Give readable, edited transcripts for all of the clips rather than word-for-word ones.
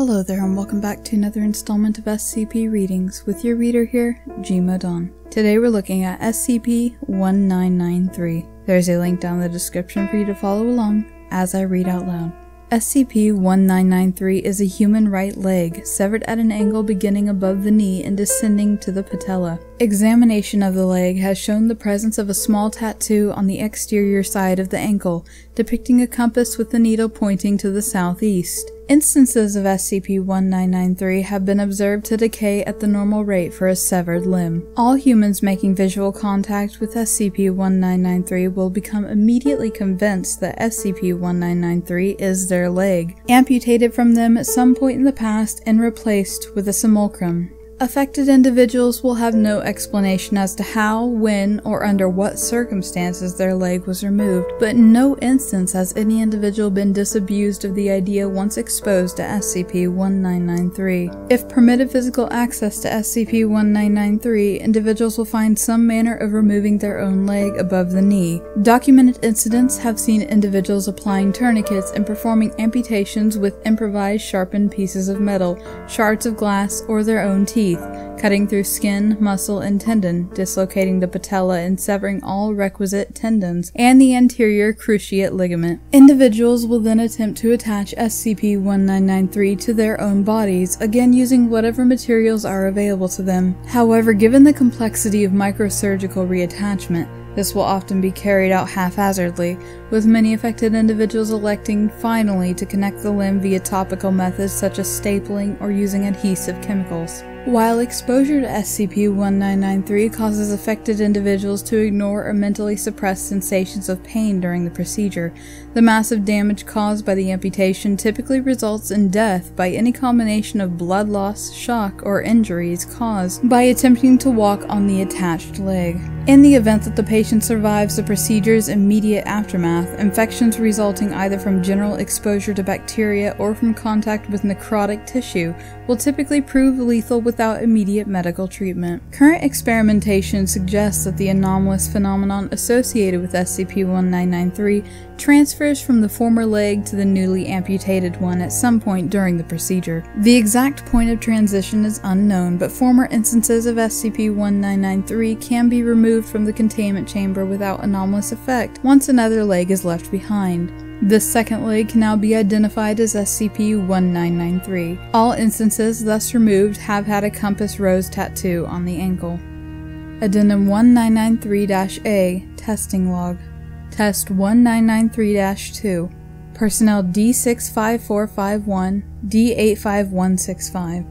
Hello there and welcome back to another installment of SCP Readings with your reader here, G-Modon. Today we're looking at SCP-1993. There's a link down in the description for you to follow along as I read out loud. SCP-1993 is a human right leg, severed at an angle beginning above the knee and descending to the patella. Examination of the leg has shown the presence of a small tattoo on the exterior side of the ankle, depicting a compass with the needle pointing to the southeast. Instances of SCP-1993 have been observed to decay at the normal rate for a severed limb. All humans making visual contact with SCP-1993 will become immediately convinced that SCP-1993 is their leg, amputated from them at some point in the past and replaced with a simulacrum. Affected individuals will have no explanation as to how, when, or under what circumstances their leg was removed, but in no instance has any individual been disabused of the idea once exposed to SCP-1993. If permitted physical access to SCP-1993, individuals will find some manner of removing their own leg above the knee. Documented incidents have seen individuals applying tourniquets and performing amputations with improvised sharpened pieces of metal, shards of glass, or their own teeth, cutting through skin, muscle, and tendon, dislocating the patella and severing all requisite tendons and the anterior cruciate ligament. Individuals will then attempt to attach SCP-1993 to their own bodies, again using whatever materials are available to them. However, given the complexity of microsurgical reattachment, this will often be carried out haphazardly, with many affected individuals electing finally to connect the limb via topical methods such as stapling or using adhesive chemicals. While exposure to SCP-1993 causes affected individuals to ignore or mentally suppress sensations of pain during the procedure, the massive damage caused by the amputation typically results in death by any combination of blood loss, shock, or injuries caused by attempting to walk on the attached leg. In the event that the patient survives the procedure's immediate aftermath, infections resulting either from general exposure to bacteria or from contact with necrotic tissue will typically prove lethal without immediate medical treatment. Current experimentation suggests that the anomalous phenomenon associated with SCP-1993 transfers from the former leg to the newly amputated one at some point during the procedure. The exact point of transition is unknown, but former instances of SCP-1993 can be removed from the containment chamber without anomalous effect once another leg is left behind. This second leg can now be identified as SCP-1993. All instances thus removed have had a compass rose tattoo on the ankle. Addendum 1993-A Testing Log. Test 1993-2. Personnel D65451, D85165.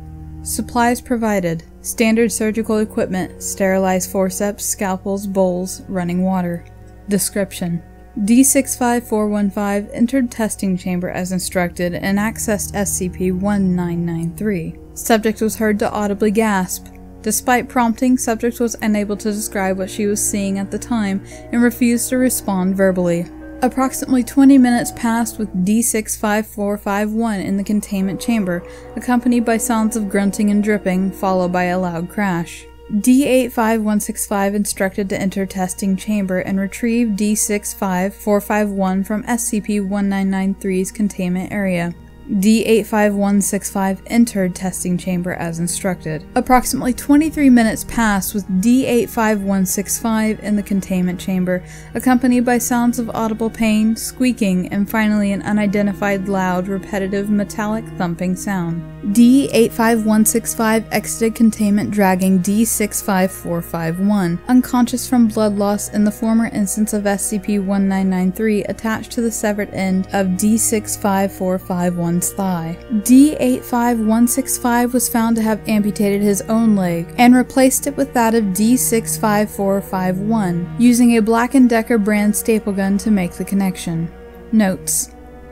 Supplies provided: standard surgical equipment, sterilized forceps, scalpels, bowls, running water. Description: D65415 entered testing chamber as instructed and accessed SCP-1993. Subject was heard to audibly gasp. Despite prompting, subject was unable to describe what she was seeing at the time and refused to respond verbally. Approximately 20 minutes passed with D65451 in the containment chamber, accompanied by sounds of grunting and dripping, followed by a loud crash. D85165 instructed to enter testing chamber and retrieve D65451 from SCP-1993's containment area. D85165 entered testing chamber as instructed. Approximately 23 minutes passed with D85165 in the containment chamber, accompanied by sounds of audible pain, squeaking, and finally an unidentified loud, repetitive, metallic thumping sound. D85165 exited containment dragging D65451, unconscious from blood loss in the former instance of SCP-1993 attached to the severed end of D65451's thigh. D85165 was found to have amputated his own leg and replaced it with that of D65451, using a Black & Decker brand staple gun to make the connection. Notes: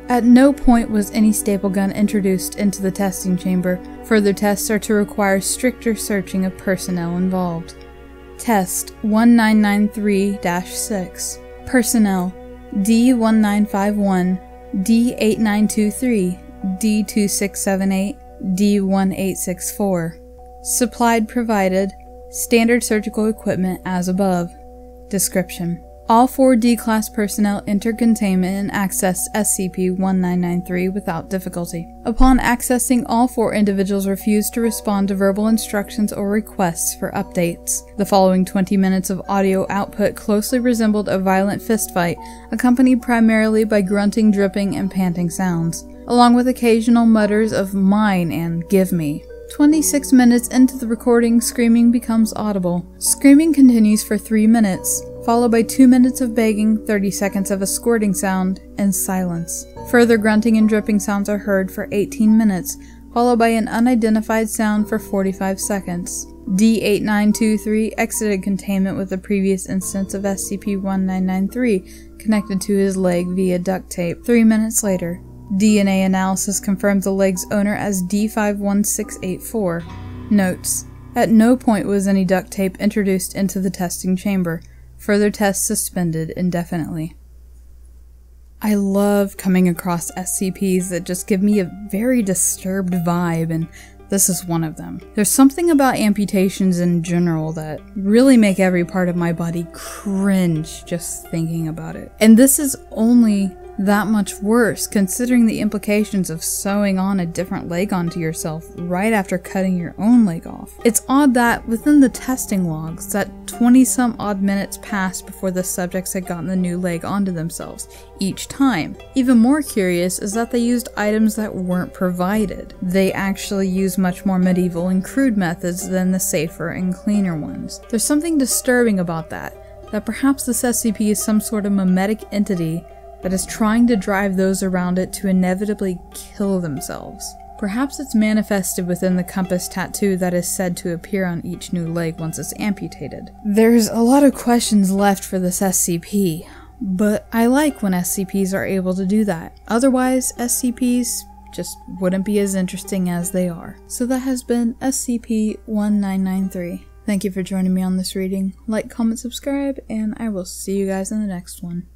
at no point was any staple gun introduced into the testing chamber. Further tests are to require stricter searching of personnel involved. Test 1993-6. Personnel: D1951, D8923, D2678, D1864. Supplied provided: standard surgical equipment as above. Description: All 4 D-Class personnel entered containment and accessed SCP-1993 without difficulty. Upon accessing, all 4 individuals refused to respond to verbal instructions or requests for updates. The following 20 minutes of audio output closely resembled a violent fistfight, accompanied primarily by grunting, dripping, and panting sounds, along with occasional mutters of "mine" and "give me." 26 minutes into the recording, screaming becomes audible. Screaming continues for 3 minutes, followed by 2 minutes of begging, 30 seconds of a squirting sound, and silence. Further grunting and dripping sounds are heard for 18 minutes, followed by an unidentified sound for 45 seconds. D-8923 exited containment with the previous instance of SCP-1993 connected to his leg via duct tape. 3 minutes later, DNA analysis confirmed the leg's owner as D51684. Notes: at no point was any duct tape introduced into the testing chamber. Further tests suspended indefinitely. I love coming across SCPs that just give me a very disturbed vibe, and this is one of them. There's something about amputations in general that really make every part of my body cringe just thinking about it. And this is only that much worse considering the implications of sewing on a different leg onto yourself right after cutting your own leg off. It's odd that within the testing logs that 20-some odd minutes passed before the subjects had gotten the new leg onto themselves each time. Even more curious is that they used items that weren't provided. They actually used much more medieval and crude methods than the safer and cleaner ones. There's something disturbing about that perhaps this SCP is some sort of mimetic entity that is trying to drive those around it to inevitably kill themselves. Perhaps it's manifested within the compass tattoo that is said to appear on each new leg once it's amputated. There's a lot of questions left for this SCP, but I like when SCPs are able to do that. Otherwise, SCPs just wouldn't be as interesting as they are. So that has been SCP-1993. Thank you for joining me on this reading. Like, comment, subscribe, and I will see you guys in the next one.